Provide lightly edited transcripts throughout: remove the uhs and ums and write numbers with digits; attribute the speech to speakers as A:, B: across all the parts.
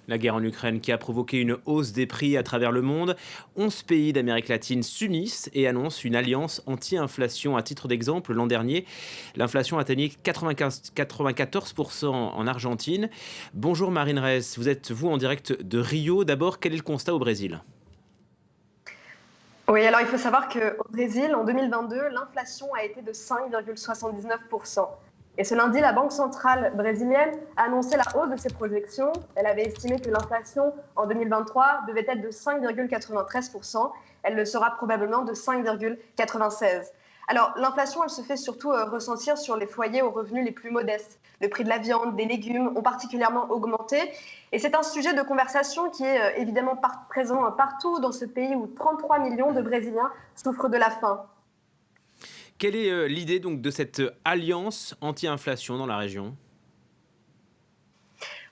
A: La guerre en Ukraine qui a provoqué une hausse des prix à travers le monde. 11 pays d'Amérique latine s'unissent et annoncent une alliance anti-inflation. À titre d'exemple, l'an dernier, l'inflation atteignait 94% en Argentine. Bonjour Marine Reyes, vous êtes vous en direct de Rio. D'abord, quel est le constat au Brésil?
B: Oui, alors il faut savoir qu'au Brésil, en 2022, l'inflation a été de 5,79%. Et ce lundi, la Banque centrale brésilienne a annoncé la hausse de ses projections. Elle avait estimé que l'inflation en 2023 devait être de 5,93%. Elle le sera probablement de 5,96%. Alors l'inflation, elle se fait surtout ressentir sur les foyers aux revenus les plus modestes. Le prix de la viande, des légumes ont particulièrement augmenté. Et c'est un sujet de conversation qui est évidemment présent partout dans ce pays où 33 millions de Brésiliens souffrent de la faim.
A: Quelle est l'idée donc de cette alliance anti-inflation dans la région?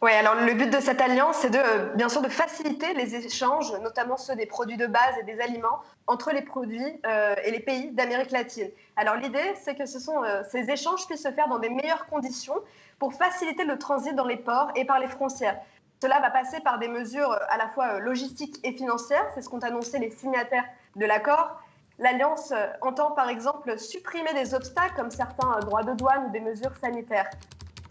B: Oui, alors le but de cette alliance, c'est bien sûr de faciliter les échanges, notamment ceux des produits de base et des aliments, entre les produits et les pays d'Amérique latine. Alors l'idée, c'est que ces échanges puissent se faire dans des meilleures conditions pour faciliter le transit dans les ports et par les frontières. Cela va passer par des mesures à la fois logistiques et financières, c'est ce qu'ont annoncé les signataires de l'accord. L'Alliance entend par exemple supprimer des obstacles comme certains droits de douane ou des mesures sanitaires.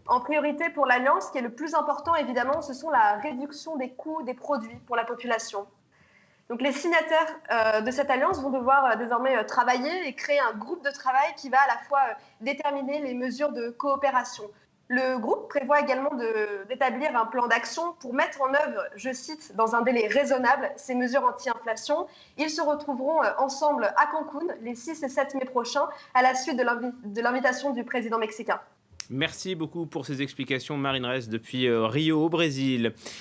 B: En priorité pour l'Alliance, ce qui est le plus important évidemment, ce sont la réduction des coûts des produits pour la population. Donc les signataires de cette alliance vont devoir désormais travailler et créer un groupe de travail qui va à la fois déterminer les mesures de coopération. Le groupe prévoit également d'établir un plan d'action pour mettre en œuvre, je cite, dans un délai raisonnable, ces mesures anti-inflation. Ils se retrouveront ensemble à Cancun les 6 et 7 mai prochains à la suite de l'invitation du président mexicain.
A: Merci beaucoup pour ces explications, Marine Reyes, depuis Rio au Brésil.